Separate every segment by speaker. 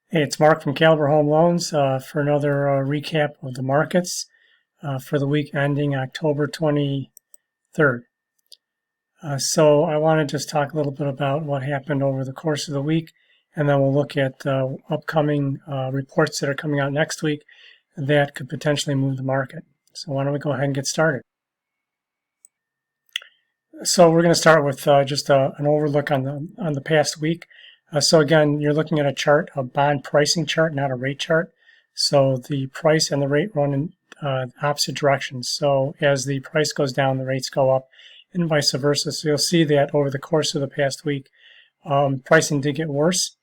Speaker 1: Hey, it's Mark from Caliber Home Loans for another recap of the markets for the week ending October 23rd. So I want to just talk a little bit about what happened over the course of the week, and then we'll look at upcoming reports that are coming out next week that could potentially move the market. So why don't we go ahead and get started? So we're going to start with just an overlook on the past week. So again, you're looking at a chart, a bond pricing chart, not a rate chart. So the price and the rate run in opposite directions. So as the price goes down, the rates go up, and vice versa. So you'll see that over the course of the past week, pricing did get worse,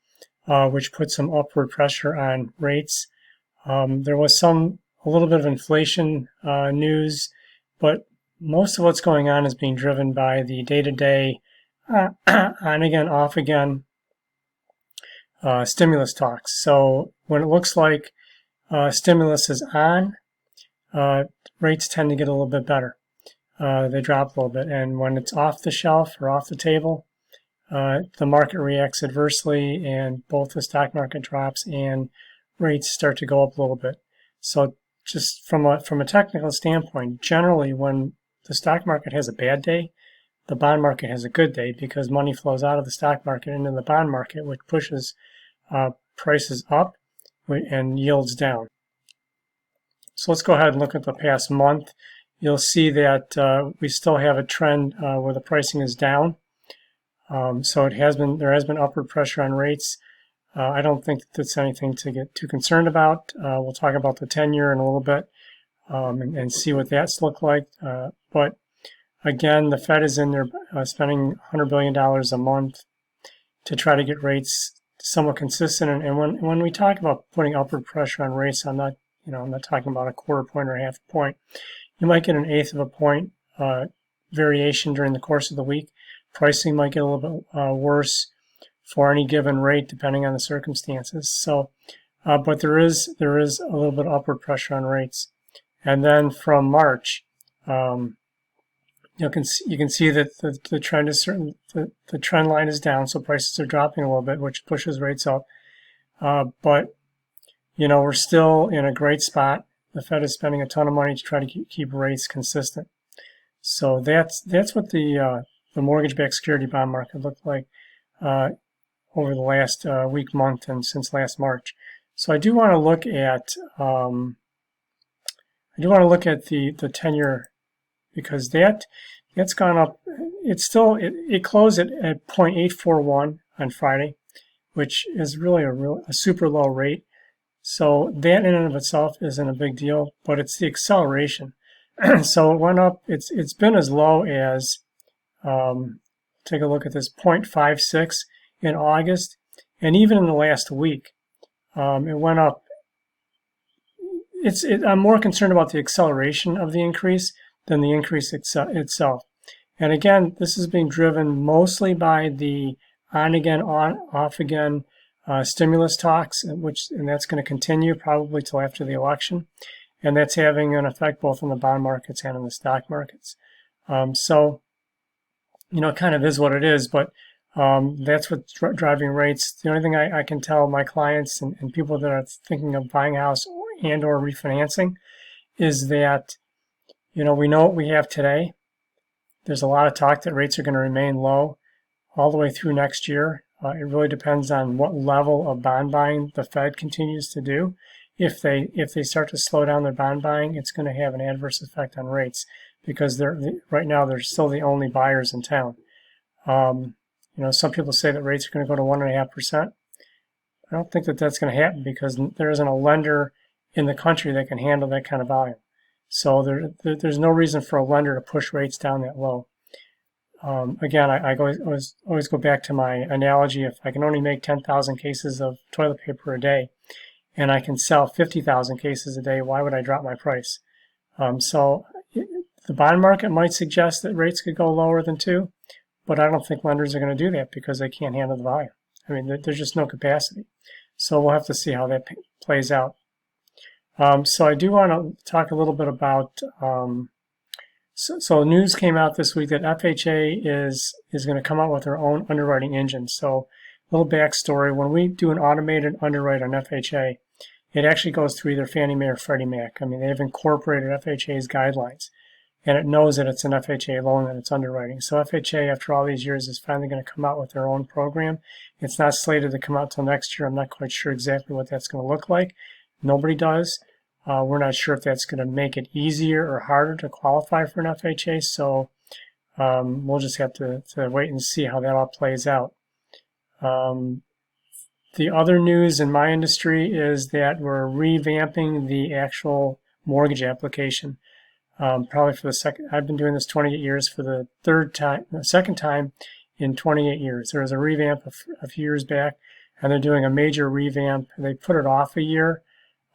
Speaker 1: which put some upward pressure on rates. There was a little bit of inflation news, but most of what's going on is being driven by the day-to-day on again, off again stimulus talks. So when it looks like stimulus is on, rates tend to get a little bit better. They drop a little bit. And when it's off the shelf or off the table, the market reacts adversely, and both the stock market drops and rates start to go up a little bit. So just from a technical standpoint, generally when the stock market has a bad day, the bond market has a good day because money flows out of the stock market into the bond market, which pushes prices up and yields down. So let's go ahead and look at the past month. You'll see that we still have a trend where the pricing is down. So there has been upward pressure on rates. I don't think that's anything to get too concerned about. We'll talk about the 10-year in a little bit and see what that's looked like. But again, the Fed is in there spending $100 billion a month to try to get rates somewhat consistent. And when we talk about putting upward pressure on rates, I'm not talking about a quarter point or half a point. You might get an eighth of a point variation during the course of the week. Pricing might get a little bit worse for any given rate depending on the circumstances. So, but there is a little bit of upward pressure on rates. And then from March, you can see that the trend is certain. The trend line is down, so prices are dropping a little bit, which pushes rates up. But we're still in a great spot. The Fed is spending a ton of money to try to keep rates consistent. So that's what the mortgage-backed security bond market looked like over the last week, month, and since last March. So I do want to look at the 10-year because that's gone up. It closed at 0.841 on Friday, which is really a super low rate. So that in and of itself isn't a big deal, but it's the acceleration. So it went up. It's been as low as take a look at this 0.56 in August, and even in the last week, it went up. I'm more concerned about the acceleration of the increase than the increase itself. And again, this is being driven mostly by the on-again, off-again stimulus talks, and that's going to continue probably till after the election. And that's having an effect both on the bond markets and on the stock markets. So, it kind of is what it is, but that's what's driving rates. The only thing I can tell my clients and people that are thinking of buying a house and or refinancing is that, we know what we have today. There's a lot of talk that rates are going to remain low all the way through next year. It really depends on what level of bond buying the Fed continues to do. If they start to slow down their bond buying, it's going to have an adverse effect on rates because right now they're still the only buyers in town. Some people say that rates are going to go to 1.5%. I don't think that that's going to happen because there isn't a lender in the country that can handle that kind of volume. So there's no reason for a lender to push rates down that low. Again, I always go back to my analogy. If I can only make 10,000 cases of toilet paper a day and I can sell 50,000 cases a day, why would I drop my price? So the bond market might suggest that rates could go lower than 2, but I don't think lenders are going to do that because they can't handle the volume. I mean, there's just no capacity. So we'll have to see how that plays out. So I do want to talk a little bit about So news came out this week that FHA is going to come out with their own underwriting engine. So little backstory. When we do an automated underwrite on FHA, it actually goes through either Fannie Mae or Freddie Mac. I mean, they've incorporated FHA's guidelines, and it knows that it's an FHA loan that it's underwriting. So FHA, after all these years, is finally going to come out with their own program. It's not slated to come out till next year. I'm not quite sure exactly what that's going to look like. Nobody does. We're not sure if that's going to make it easier or harder to qualify for an FHA, so we'll just have to wait and see how that all plays out. The other news in my industry is that we're revamping the actual mortgage application. Probably for the second, I've been doing this 28 years, for the second time in 28 years. There was a revamp a few years back, and they're doing a major revamp. They put it off a year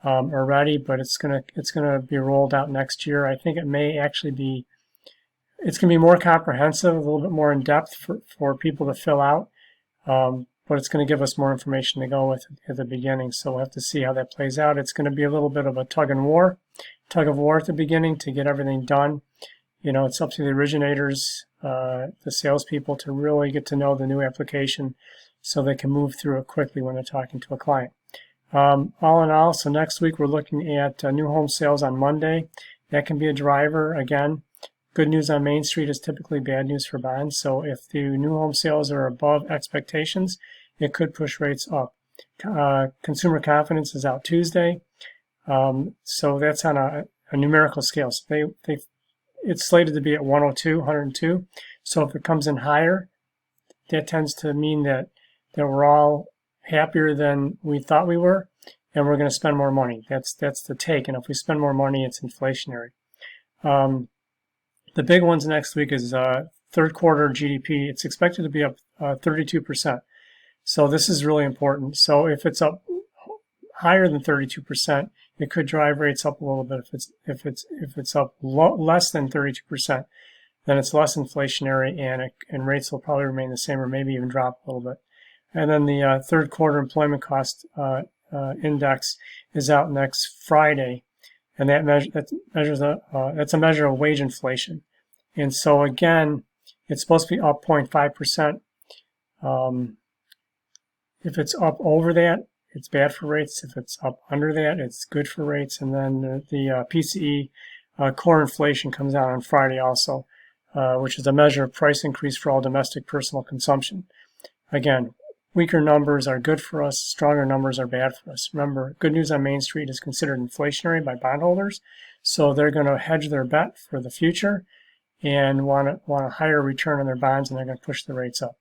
Speaker 1: already, but it's gonna be rolled out next year. I think it may actually be, it's gonna be more comprehensive, a little bit more in depth for people to fill out. But it's going to give us more information to go with at the beginning, so we'll have to see how that plays out. It's going to be a little bit of a tug of war at the beginning to get everything done. You know, it's up to the originators, the salespeople, to really get to know the new application so they can move through it quickly when they're talking to a client. All in all, so next week we're looking at new home sales on Monday. That can be a driver. Again, good news on Main Street is typically bad news for bonds, so if the new home sales are above expectations, it could push rates up. Consumer confidence is out Tuesday, so that's on a numerical scale. So it's slated to be at 102. So if it comes in higher, that tends to mean that we're all happier than we thought we were, and we're going to spend more money. That's the take. And if we spend more money, it's inflationary. The big ones next week is third quarter GDP. It's expected to be up 32%. So this is really important. So if it's up higher than 32%, it could drive rates up a little bit. If it's up less than 32%, then it's less inflationary, and rates will probably remain the same or maybe even drop a little bit. And then the third quarter employment cost index is out next Friday, and that's a measure of wage inflation. And so again, it's supposed to be up 0.5%. If it's up over that, it's bad for rates. If it's up under that, it's good for rates. And then the PCE core inflation comes out on Friday also, which is a measure of price increase for all domestic personal consumption. Again, weaker numbers are good for us. Stronger numbers are bad for us. Remember, good news on Main Street is considered inflationary by bondholders, so they're going to hedge their bet for the future and want a higher return on their bonds, and they're going to push the rates up.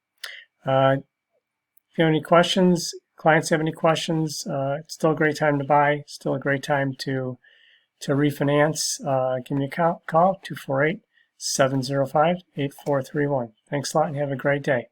Speaker 1: If you have any questions, clients have any questions, it's still a great time to buy, still a great time to refinance. Give me a call, 248-705-8431. Thanks a lot and have a great day.